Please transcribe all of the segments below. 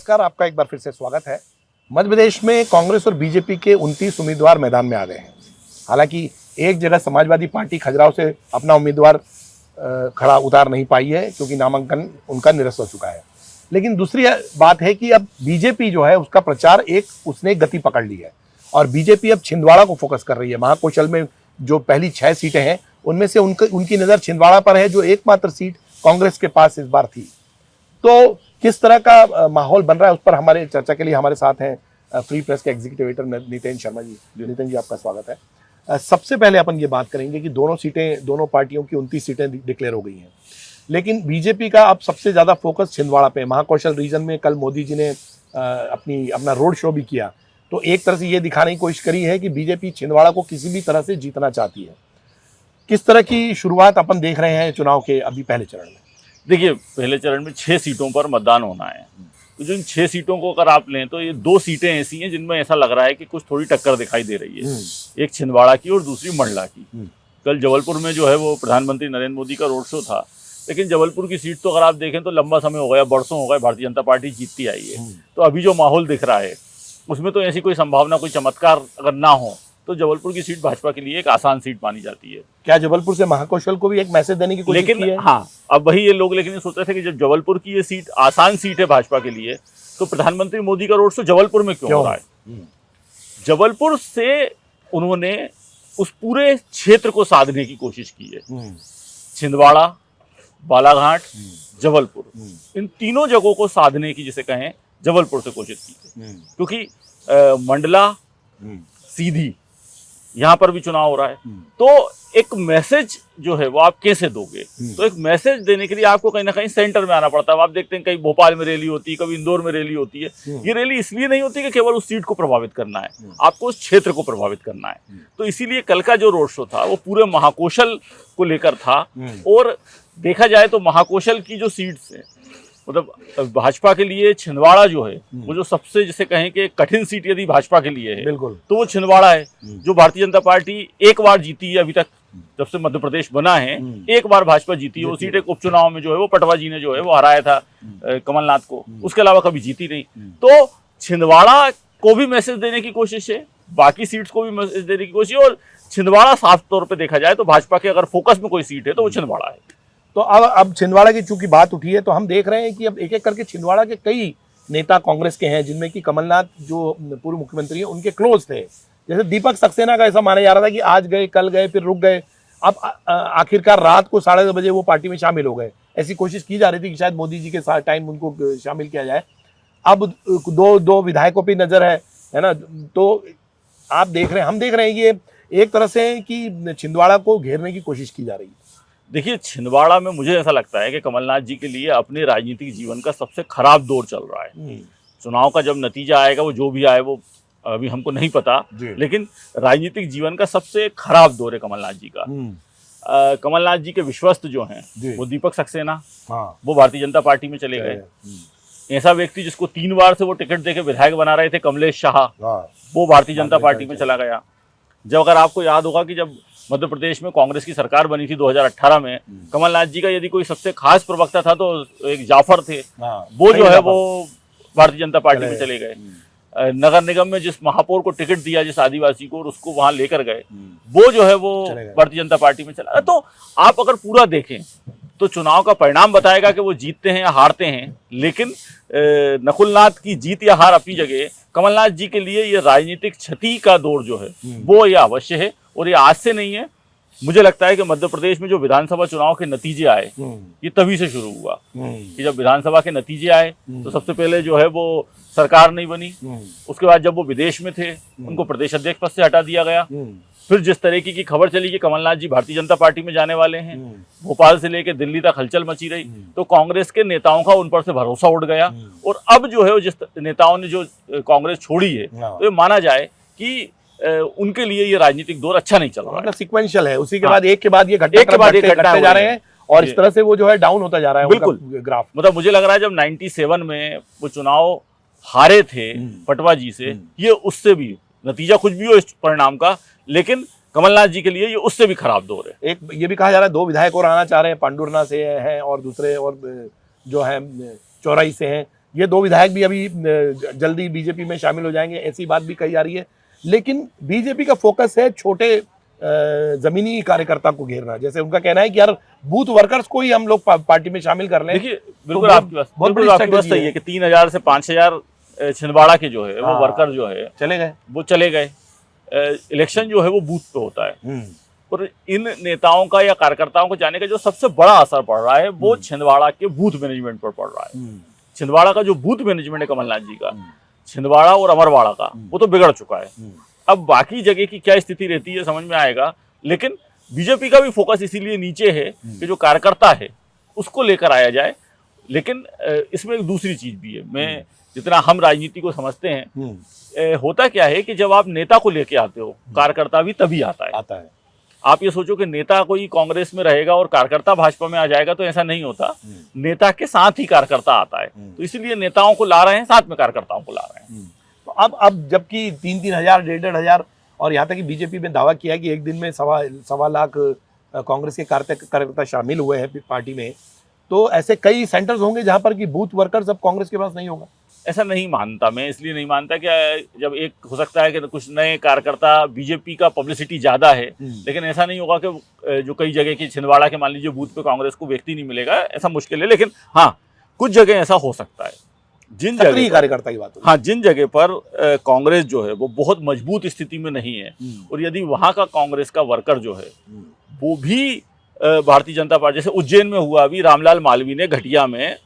नमस्कार, आपका एक बार फिर से स्वागत है। मध्य प्रदेश में कांग्रेस और बीजेपी के 29 उम्मीदवार मैदान में आ गए हैं। हालांकि एक जगह समाजवादी पार्टी खजुराहो से अपना उम्मीदवार खड़ा उतार नहीं पाई है क्योंकि नामांकन उनका निरस्त हो चुका है। लेकिन दूसरी बात है कि अब बीजेपी जो है उसका प्रचार उसने गति पकड़ ली है और बीजेपी अब छिंदवाड़ा को फोकस कर रही है। महाकौशल में जो पहली 6 सीटें हैं उनमें से उनकी नज़र छिंदवाड़ा पर है, जो एकमात्र सीट कांग्रेस के पास इस बार थी। तो किस तरह का माहौल बन रहा है उस पर हमारे चर्चा के लिए हमारे साथ हैं फ्री प्रेस के एग्जीक्यूटिव एडिटर नितिन शर्मा जी। नितिन जी, आपका स्वागत है। सबसे पहले अपन ये बात करेंगे कि दोनों पार्टियों की 29 सीटें डिक्लेयर हो गई हैं, लेकिन बीजेपी का अब सबसे ज़्यादा फोकस छिंदवाड़ा पे। महाकौशल रीजन में कल मोदी जी ने अपना रोड शो भी किया, तो एक तरह से ये दिखाने की कोशिश करी है कि बीजेपी छिंदवाड़ा को किसी भी तरह से जीतना चाहती है। किस तरह की शुरुआत अपन देख रहे हैं चुनाव के अभी पहले चरण में? देखिए, पहले चरण में 6 सीटों पर मतदान होना है। तो जो इन 6 सीटों को अगर आप लें तो ये 2 सीटें ऐसी हैं जिनमें ऐसा लग रहा है कि कुछ थोड़ी टक्कर दिखाई दे रही है। एक छिंदवाड़ा की और दूसरी मंडला की। कल जबलपुर में जो है वो प्रधानमंत्री नरेंद्र मोदी का रोड शो था, लेकिन जबलपुर की सीट तो अगर आप देखें तो लंबा समय हो गया, बरसों हो गए भारतीय जनता पार्टी जीतती आई है। तो अभी जो माहौल दिख रहा है उसमें तो ऐसी कोई संभावना, कोई चमत्कार अगर ना हो तो जबलपुर की सीट भाजपा के लिए एक आसान सीट मानी जाती है। क्या जबलपुर से महाकौशल को भी एक मैसेज देने की कोशिश की है? लेकिन हाँ, अब वही ये लोग लेकिन सोच रहे थे कि जब जबलपुर की ये सीट आसान सीट है भाजपा के लिए, तो प्रधानमंत्री मोदी का रोड शो जबलपुर में क्यों हो रहा है? जबलपुर से उन्होंने उस पूरे क्षेत्र को साधने की कोशिश की है। छिंदवाड़ा, बालाघाट, जबलपुर, इन तीनों जगहों को साधने की, जिसे कहें, जबलपुर से कोशिश की है। क्योंकि मंडला, सीधी, यहाँ पर भी चुनाव हो रहा है, तो एक मैसेज जो है वो आप कैसे दोगे? तो एक मैसेज देने के लिए आपको कहीं ना कहीं सेंटर में आना पड़ता है। आप देखते हैं कहीं भोपाल में रैली होती है, कभी इंदौर में रैली होती है। ये रैली इसलिए नहीं होती कि केवल उस सीट को प्रभावित करना है, आपको उस क्षेत्र को प्रभावित करना है। तो इसीलिए कल का जो रोड शो था वो पूरे महाकौशल को लेकर था। और देखा जाए तो महाकौशल की जो सीट्स है, मतलब भाजपा के लिए छिंदवाड़ा जो है वो जो सबसे, जिसे कहें कि कठिन सीट यदि भाजपा के लिए है, बिल्कुल, तो वो छिंदवाड़ा है। जो भारतीय जनता पार्टी एक बार जीती है अभी तक, जब से मध्य प्रदेश बना है, एक बार भाजपा जीती है। वो सीट एक उपचुनाव में जो है वो पटवा जी ने जो है वो हराया था कमलनाथ को, उसके अलावा कभी जीती नहीं। तो छिंदवाड़ा को भी मैसेज देने की कोशिश है, बाकी सीट्स को भी मैसेज देने की कोशिश है। और छिंदवाड़ा साफ तौर पर देखा जाए तो भाजपा के अगर फोकस में कोई सीट है तो वो छिंदवाड़ा है। तो अब छिंदवाड़ा की चूंकि बात उठी है तो हम देख रहे हैं कि अब एक एक करके छिंदवाड़ा के कई नेता कांग्रेस के हैं, जिनमें कि कमलनाथ जो पूर्व मुख्यमंत्री हैं उनके क्लोज थे। जैसे दीपक सक्सेना का ऐसा माना जा रहा था कि आज गए, कल गए, फिर रुक गए। अब आखिरकार रात को 2:30 बजे वो पार्टी में शामिल हो गए। ऐसी कोशिश की जा रही थी कि शायद मोदी जी के साथ टाइम उनको शामिल किया जाए। अब दो विधायकों पर नजर है ना। तो आप देख रहे हैं, हम देख रहे हैं कि एक तरह से कि छिंदवाड़ा को घेरने की कोशिश की जा रही है। देखिए, छिंदवाड़ा में मुझे ऐसा लगता है कि कमलनाथ जी के लिए अपने राजनीतिक जीवन का सबसे खराब दौर चल रहा है। चुनाव का जब नतीजा आएगा, वो जो भी आए, वो अभी हमको नहीं पता, लेकिन राजनीतिक जीवन का सबसे खराब दौर है कमलनाथ जी का। कमलनाथ जी के विश्वस्त जो हैं वो दीपक सक्सेना, वो भारतीय जनता पार्टी में चले गए। ऐसा व्यक्ति जिसको 3 बार से वो टिकट देके विधायक बना रहे थे, कमलेश शाह, वो भारतीय जनता पार्टी में चला गया। जब अगर आपको याद होगा कि जब मध्य प्रदेश में कांग्रेस की सरकार बनी थी 2018 में, कमलनाथ जी का यदि कोई सबसे खास प्रवक्ता था तो एक जाफर थे, वो जो है वो भारतीय जनता पार्टी में चले गए। नगर निगम में जिस महापौर को टिकट दिया, जिस आदिवासी को, और उसको वहां लेकर गए, वो जो है वो भारतीय जनता पार्टी में चला। तो आप अगर पूरा देखें तो चुनाव का परिणाम बताएगा कि वो जीतते हैं या हारते हैं, लेकिन नकुलनाथ की जीत या हार अपनी जगह, कमलनाथ जी के लिए ये राजनीतिक क्षति का दौर जो है वो ये अवश्य है। और ये आज से नहीं है। मुझे लगता है कि मध्य प्रदेश में जो विधानसभा चुनाव के नतीजे आए, ये तभी से शुरू हुआ कि जब विधानसभा के नतीजे आए तो सबसे पहले जो है वो सरकार नहीं बनी। उसके बाद जब वो विदेश में थे उनको प्रदेश अध्यक्ष पद से हटा दिया गया। फिर जिस तरीके की खबर चली कि कमलनाथ जी भारतीय जनता पार्टी में जाने वाले हैं, भोपाल से लेकर दिल्ली तक हलचल मची रही, तो कांग्रेस के नेताओं का उन पर से भरोसा उठ गया। और अब जो है जिस नेताओं ने जो कांग्रेस छोड़ी है, तो ये माना जाए कि उनके लिए ये राजनीतिक दौर अच्छा नहीं चल रहा है। मतलब सीक्वेंशियल है, उसी के बाद एक के बाद ये घटते जा रहे हैं और इस तरह से वो जो है डाउन होता जा रहा है। बिल्कुल ग्राफ, मतलब मुझे लग रहा है जब 97 में वो चुनाव हारे थे पटवा जी से, ये उससे भी नतीजा कुछ भी हो इस परिणाम का, लेकिन कमलनाथ जी के लिए ये उससे भी खराब दौर है। एक ये भी कहा जा रहा है 2 विधायक और आना चाह रहे हैं, पांडुरना से हैं और दूसरे और जो है चौराई से हैं, ये 2 विधायक भी अभी जल्दी बीजेपी में शामिल हो जाएंगे, ऐसी बात भी कही जा रही है। लेकिन बीजेपी का फोकस है छोटे जमीनी कार्यकर्ता को घेरना। जैसे उनका कहना है कि यार बूथ वर्कर्स को ही हम लोग पार्टी में शामिल कर लें। देखिए बिल्कुल आपकी बात सही है कि 3000 से 5000 छिंदवाड़ा के जो है वो वर्कर जो है चले गए। इलेक्शन जो है वो बूथ पे होता है और इन नेताओं का या कार्यकर्ताओं को जाने का जो सबसे बड़ा असर पड़ रहा है वो छिंदवाड़ा के बूथ मैनेजमेंट पर पड़ रहा है। छिंदवाड़ा का जो बूथ मैनेजमेंट है कमलनाथ जी का, छिंदवाड़ा और अमरवाड़ा का, वो तो बिगड़ चुका है। अब बाकी जगह की क्या स्थिति रहती है समझ में आएगा, लेकिन बीजेपी का भी फोकस इसीलिए नीचे है कि जो कार्यकर्ता है उसको लेकर आया जाए। लेकिन इसमें एक दूसरी चीज भी है, मैं जितना हम राजनीति को समझते हैं, होता क्या है कि जब आप नेता को लेके आते हो कार्यकर्ता भी तभी आता है। आप ये सोचो कि नेता कोई कांग्रेस में रहेगा और कार्यकर्ता भाजपा में आ जाएगा, तो ऐसा नहीं होता। नेता के साथ ही कार्यकर्ता आता है, तो इसीलिए नेताओं को ला रहे हैं, साथ में कार्यकर्ताओं को ला रहे हैं। तो अब जबकि 3-3 हजार 1.5 हजार और यहाँ तक कि बीजेपी में दावा किया कि एक दिन में 1.25 लाख कांग्रेस के कार्यकर्ता शामिल हुए हैं पार्टी में, तो ऐसे कई सेंटर्स होंगे जहां पर कि बूथ वर्कर्स अब कांग्रेस के पास नहीं होगा। ऐसा नहीं मानता मैं, इसलिए नहीं मानता कि जब एक हो सकता है कि कुछ नए कार्यकर्ता, बीजेपी का पब्लिसिटी ज्यादा है, लेकिन ऐसा नहीं होगा कि जो कई जगह की छिंदवाड़ा के मान लीजिए बूथ पे कांग्रेस को व्यक्ति नहीं मिलेगा, ऐसा मुश्किल है। लेकिन हाँ, कुछ जगह ऐसा हो सकता है जिन जगह कार्यकर्ता की बात, हाँ, जिन जगह पर कांग्रेस जो है वो बहुत मजबूत स्थिति में नहीं है और यदि वहां का कांग्रेस का वर्कर जो है वो भी भारतीय जनता पार्टी, जैसे उज्जैन में हुआ अभी, रामलाल मालवी ने घटिया में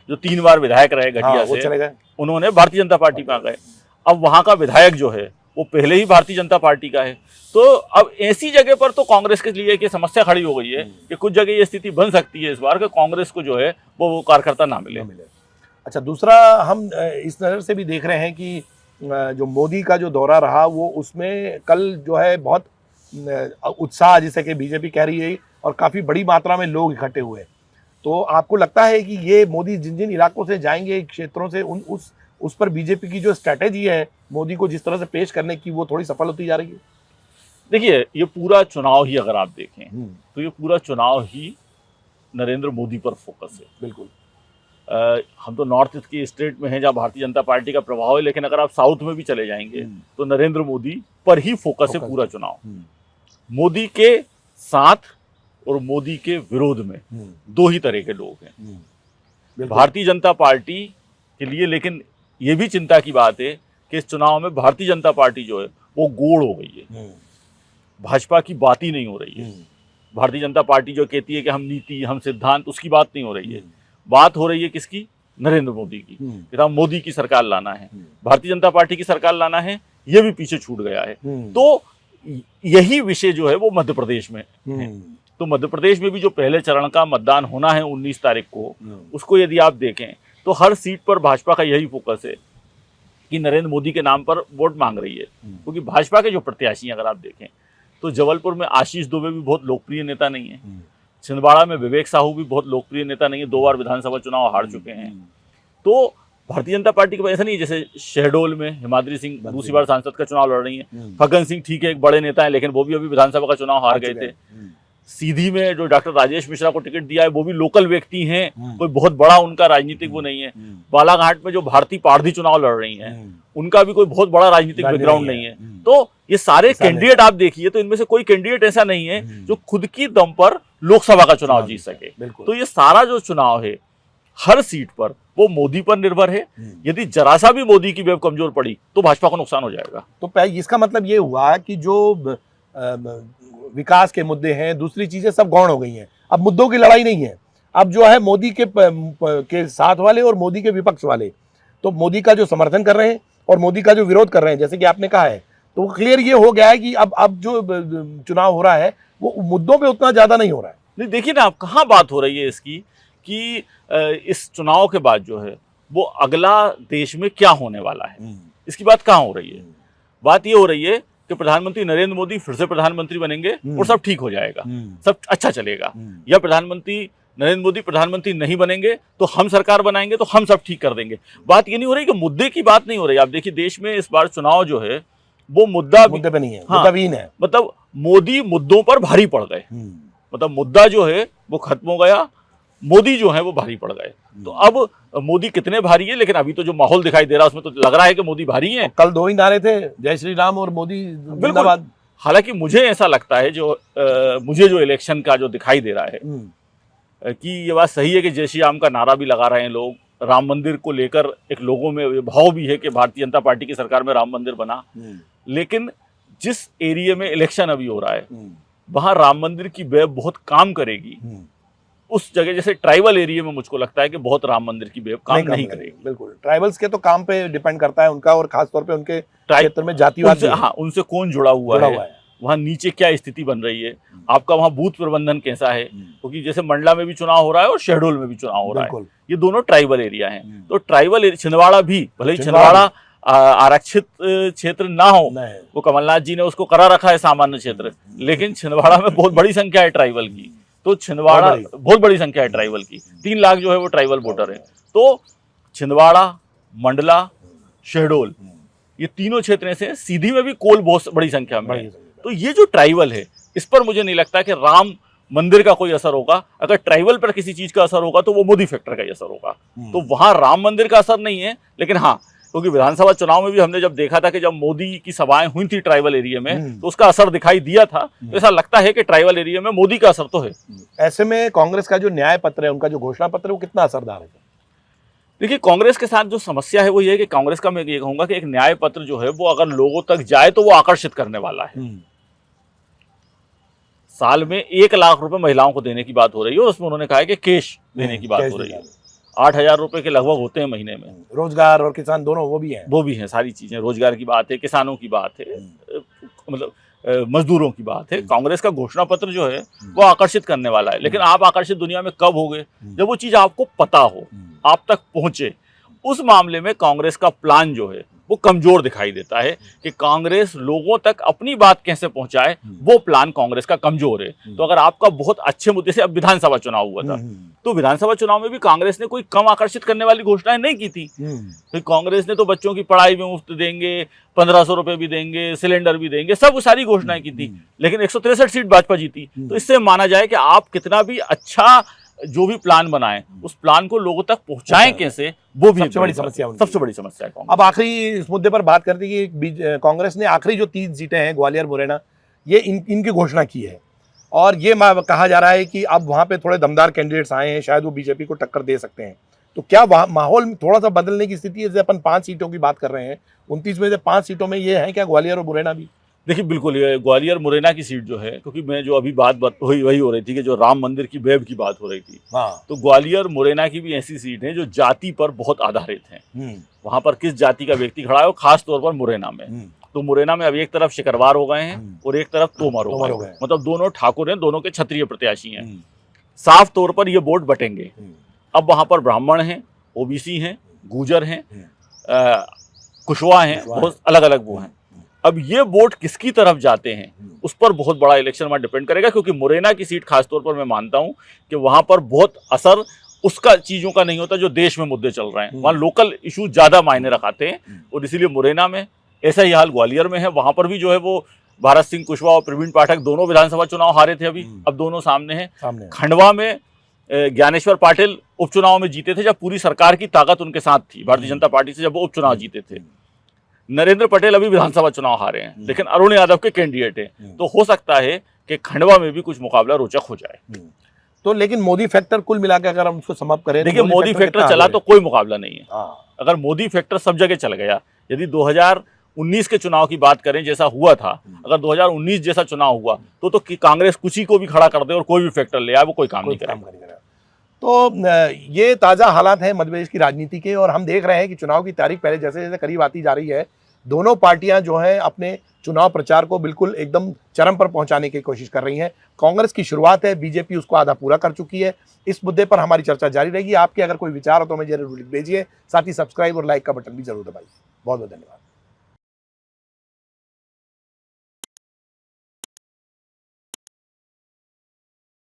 जो 3 बार विधायक रहे घटिया से, चले गए, उन्होंने भारतीय जनता पार्टी में आ गए। अब वहां का विधायक जो है वो पहले ही भारतीय जनता पार्टी का है। तो अब ऐसी जगह पर तो कांग्रेस के लिए कि समस्या खड़ी हो गई है कि कुछ जगह ये स्थिति बन सकती है इस बार कि कांग्रेस को जो है वो कार्यकर्ता ना मिले। अच्छा, दूसरा हम इस नज़र से भी देख रहे हैं कि जो मोदी का जो दौरा रहा वो उसमें कल जो है बहुत उत्साह, जिसे कि बीजेपी कह रही है, और काफ़ी बड़ी मात्रा में लोग इकट्ठे हुए। तो आपको लगता है कि ये मोदी जिन जिन इलाकों से जाएंगे, क्षेत्रों से, उस पर बीजेपी की जो स्ट्रैटेजी है मोदी को जिस तरह से पेश करने की, वो थोड़ी सफल होती जा रही है? देखिए, ये पूरा चुनाव ही अगर आप देखें तो ये पूरा चुनाव ही नरेंद्र मोदी पर फोकस है। बिल्कुल। हम तो नॉर्थ ईस्ट की स्टेट में हैं जहाँ भारतीय जनता पार्टी का प्रभाव है, लेकिन अगर आप साउथ में भी चले जाएंगे तो नरेंद्र मोदी पर ही फोकस है पूरा चुनाव। मोदी के साथ और मोदी के विरोध में 2 ही तरह के लोग हैं भारतीय जनता पार्टी के लिए। लेकिन ये भी चिंता की बात है कि इस चुनाव में भारतीय जनता पार्टी जो है वो गोड़ हो गई है, भाजपा की बात ही नहीं हो रही है। भारतीय जनता पार्टी जो कहती है कि हम नीति, हम सिद्धांत, उसकी बात नहीं हो रही है। बात हो रही है किसकी? नरेंद्र मोदी की, कि मोदी की सरकार लाना है, भारतीय जनता पार्टी की सरकार लाना है, ये भी पीछे छूट गया है। तो यही विषय जो है वो मध्य प्रदेश में है। तो मध्य प्रदेश में भी जो पहले चरण का मतदान होना है 19 तारीख को, उसको यदि आप देखें तो हर सीट पर भाजपा का यही फोकस है कि नरेंद्र मोदी के नाम पर वोट मांग रही है। क्योंकि भाजपा के जो प्रत्याशी अगर आप देखें तो जबलपुर में आशीष दुबे भी बहुत लोकप्रिय नेता नहीं है, छिंदवाड़ा में विवेक साहू भी बहुत लोकप्रिय नेता नहीं है, 2 बार विधानसभा चुनाव हार चुके हैं। तो भारतीय जनता पार्टी के ऐसा नहीं है, जैसे शहडोल में हिमाद्री सिंह दूसरी बार सांसद का चुनाव लड़ रही है, फग्गन सिंह ठीक है एक बड़े नेता है, लेकिन वो भी अभी विधानसभा का चुनाव हार गए थे। सीधी में जो डॉक्टर राजेश मिश्रा को टिकट दिया है वो भी लोकल व्यक्ति हैं, कोई बहुत बड़ा उनका राजनीतिक वो नहीं है। बालाघाट में जो भारती पारधी चुनाव लड़ रही हैं उनका भी कोई बहुत बड़ा राजनीतिक बैकग्राउंड नहीं है। तो ये सारे कैंडिडेट आप देखिए तो इनमें से कोई कैंडिडेट ऐसा नहीं है जो खुद की दम पर लोकसभा का चुनाव जीत सके। तो ये सारा जो चुनाव है हर सीट पर वो मोदी पर निर्भर है। यदि जरा सा भी मोदी की वेव कमजोर पड़ी तो भाजपा को नुकसान हो जाएगा। तो इसका मतलब ये हुआ कि जो विकास के मुद्दे हैं, दूसरी चीजें सब गौण हो गई हैं। अब मुद्दों की लड़ाई नहीं है, अब जो है मोदी के साथ वाले और मोदी के विपक्ष वाले, तो मोदी का जो समर्थन कर रहे हैं और मोदी का जो विरोध कर रहे हैं, जैसे कि आपने कहा है, तो क्लियर ये हो गया है कि अब जो चुनाव हो रहा है वो मुद्दों पे उतना ज्यादा नहीं हो रहा है। नहीं, देखिए ना, अब कहाँ बात हो रही है इसकी कि इस चुनाव के बाद जो है वो अगला देश में क्या होने वाला है, इसकी बात कहाँ हो रही है। बात ये हो रही है कि प्रधानमंत्री नरेंद्र मोदी फिर से प्रधानमंत्री बनेंगे और सब ठीक हो जाएगा, सब अच्छा चलेगा, या प्रधानमंत्री नरेंद्र मोदी प्रधानमंत्री नहीं बनेंगे तो हम सरकार बनाएंगे तो हम सब ठीक कर देंगे। बात ये नहीं हो रही कि मुद्दे की बात नहीं हो रही। आप देखिए देश में इस बार चुनाव जो है वो मुद्दे पे नहीं है, मुद्दाहीन है। मतलब मोदी मुद्दों पर भारी पड़ गए, मतलब मुद्दा जो है वो खत्म हो गया मोदी जो है वो भारी पड़ गए। तो अब मोदी कितने भारी है, लेकिन अभी तो जो माहौल दिखाई दे रहा है उसमें तो लग रहा है कि मोदी भारी है। कल दो ही नारे थे, जय श्री राम और मोदी जिंदाबाद। हालांकि मुझे ऐसा लगता है मुझे जो इलेक्शन का जो दिखाई दे रहा है कि ये बात सही है कि जय श्री राम का नारा भी लगा रहे हैं लोग, राम मंदिर को लेकर एक लोगों में ये भाव भी है कि भारतीय जनता पार्टी की सरकार में राम मंदिर बना, लेकिन जिस एरिया में इलेक्शन अभी हो रहा है वहां राम मंदिर की वेव बहुत काम करेगी। उस जगह जैसे ट्राइबल एरिया में मुझको लगता है कि बहुत राम मंदिर की वेव काम नहीं करेगी। बिल्कुल, ट्राइबल्स के तो काम पे डिपेंड करता है उनका, और खासतौर पे उनके क्षेत्र में जातिवाद, हाँ, उनसे कौन जुड़ा हुआ है, वहाँ नीचे क्या स्थिति बन रही है, आपका वहाँ बूथ प्रबंधन कैसा है, क्योंकि जैसे मंडला में भी चुनाव हो रहा है और शहडोल में भी चुनाव हो रहा है, ये दोनों ट्राइबल एरिया हैं। तो ट्राइबल छिंदवाड़ा भी, भले ही छिंदवाड़ा आरक्षित क्षेत्र ना हो, वो कमलनाथ जी ने उसको करा रखा है सामान्य क्षेत्र, लेकिन छिंदवाड़ा में बहुत बड़ी संख्या है ट्राइबल की। तो छिंदवाड़ा बहुत बड़ी संख्या है ट्राइबल की, 3 लाख जो है वो ट्राइबल वोटर है। तो छिंदवाड़ा, मंडला, शहडोल, ये तीनों क्षेत्र ऐसे, सीधी में भी कोल बहुत बड़ी संख्या में है। तो ये जो ट्राइबल है, इस पर मुझे नहीं लगता कि राम मंदिर का कोई असर होगा। अगर ट्राइबल पर किसी चीज का असर होगा तो वो मोदी फैक्टर का ही असर होगा। तो वहां राम मंदिर का असर नहीं है, लेकिन हाँ, क्योंकि विधानसभा चुनाव में भी हमने जब देखा था कि जब मोदी की सभाएं हुई थी ट्राइबल एरिया में, तो उसका असर दिखाई दिया था। तो ऐसा लगता है कि ट्राइबल एरिया में मोदी का असर तो है। ऐसे में कांग्रेस का जो न्याय पत्र है, उनका जो घोषणा पत्र है, वो कितना असरदार है? देखिए, कांग्रेस के साथ जो समस्या है वो ये है कि कांग्रेस का मैं ये कहूंगा कि एक न्याय पत्र जो है वो अगर लोगों तक जाए तो वो आकर्षित करने वाला है। साल में 1 लाख रुपए महिलाओं को देने की बात हो रही है, उसमें उन्होंने कहा है कि कैश देने की बात हो रही है। 8,000 रुपए के लगभग होते हैं महीने में। रोजगार और किसान दोनों वो भी हैं, सारी चीजें, रोजगार की बात है, किसानों की बात है, मतलब मजदूरों की बात है। कांग्रेस का घोषणा पत्र जो है वो आकर्षित करने वाला है, लेकिन आप आकर्षित दुनिया में कब होगे? जब वो चीज आपको पता हो, आप तक पहुंचे। उस मामले में कांग्रेस का प्लान जो है वो कमजोर दिखाई देता है कि कांग्रेस लोगों तक अपनी बात कैसे पहुंचाए, वो प्लान कांग्रेस का कमजोर है। तो अगर आपका बहुत अच्छे मुद्दे से, अब विधानसभा चुनाव हुआ था, तो विधानसभा चुनाव में भी कांग्रेस ने कोई कम आकर्षित करने वाली घोषणाएं नहीं की थी। तो कांग्रेस ने तो बच्चों की पढ़ाई में मुफ्त देंगे, 1500 रुपए भी देंगे, सिलेंडर भी देंगे, सब सारी घोषणाएं की थी, लेकिन 163 सीट भाजपा जीती। तो इससे माना जाए कि आप कितना भी अच्छा जो भी प्लान बनाएं, उस प्लान को लोगों तक पहुंचाएं कैसे, वो भी सबसे बड़ी समस्या है। अब आखिरी इस मुद्दे पर बात करते हैं कि कांग्रेस ने आखिरी जो 3 सीटें हैं, ग्वालियर, मुरैना, ये इनकी घोषणा की है, और ये कहा जा रहा है कि अब वहां पे थोड़े दमदार कैंडिडेट्स आए हैं, शायद वो बीजेपी को टक्कर दे सकते हैं। तो क्या वहां माहौल थोड़ा सा बदलने की स्थिति है? जैसे अपन 5 सीटों की बात कर रहे हैं, 29 में से 5 सीटों में ये है क्या ग्वालियर और मुरैना भी? देखिए, बिल्कुल, ये ग्वालियर मुरैना की सीट जो है, क्योंकि मैं जो अभी बात वही हो रही थी कि जो राम मंदिर की वेब की बात हो रही थी, तो ग्वालियर मुरैना की भी ऐसी सीट है जो जाति पर बहुत आधारित है। वहां पर किस जाति का व्यक्ति खड़ा है, खास तौर पर मुरैना में। तो मुरैना में अब एक तरफ शिकरवार हो गए हैं और एक तरफ तोमर हो गए, मतलब दोनों ठाकुर हैं, दोनों के क्षत्रिय प्रत्याशी हैं। साफ तौर पर ये वोट बटेंगे। अब वहां पर ब्राह्मण हैं, ओबीसी हैं, गुर्जर हैं, कुशवा हैं, बहुत अलग अलग वो हैं। अब ये वोट किसकी तरफ जाते हैं, उस पर बहुत बड़ा इलेक्शन में डिपेंड करेगा, क्योंकि मुरैना की सीट खासतौर पर मैं मानता हूं कि वहां पर बहुत असर उसका चीजों का नहीं होता जो देश में मुद्दे चल रहे हैं। वहां लोकल इशू ज्यादा मायने रखाते हैं, और इसीलिए मुरैना में ऐसा ही हाल ग्वालियर में है। वहां पर भी जो है वो भारत सिंह कुशवाहा और प्रवीण पाठक दोनों विधानसभा चुनाव हारे थे, अभी अब दोनों सामने हैं। खंडवा में ज्ञानेश्वर पाटिल उपचुनाव में जीते थे जब पूरी सरकार की ताकत उनके साथ थी, भारतीय जनता पार्टी से, जब वो उपचुनाव जीते थे। नरेंद्र पटेल अभी विधानसभा चुनाव हारे हैं, लेकिन अरुण यादव के कैंडिडेट हैं, तो हो सकता है कि खंडवा में भी कुछ मुकाबला रोचक हो जाए। तो लेकिन मोदी फैक्टर कुल मिलाकर अगर हम उसको सम अप करें, देखिए, मोदी फैक्टर चला तो कोई मुकाबला नहीं है। अगर मोदी फैक्टर सब जगह चल गया, यदि 2019 के चुनाव की बात करें, जैसा हुआ था, अगर 2019 जैसा चुनाव हुआ तो कांग्रेस कुछ ही को भी खड़ा कर दे और कोई भी फैक्टर ले आए, वो कोई काम नहीं करेगा। तो ये ताज़ा हालात हैं मध्य प्रदेश की राजनीति के, और हम देख रहे हैं कि चुनाव की तारीख पहले जैसे जैसे करीब आती जा रही है, दोनों पार्टियां जो हैं अपने चुनाव प्रचार को बिल्कुल एकदम चरम पर पहुंचाने की कोशिश कर रही हैं। कांग्रेस की शुरुआत है, बीजेपी उसको आधा पूरा कर चुकी है। इस मुद्दे पर हमारी चर्चा जारी रहेगी। आपके अगर कोई विचार हो तो हमें जरूर भेजिए, साथ ही सब्सक्राइब और लाइक का बटन भी जरूर दबाइए। बहुत बहुत धन्यवाद।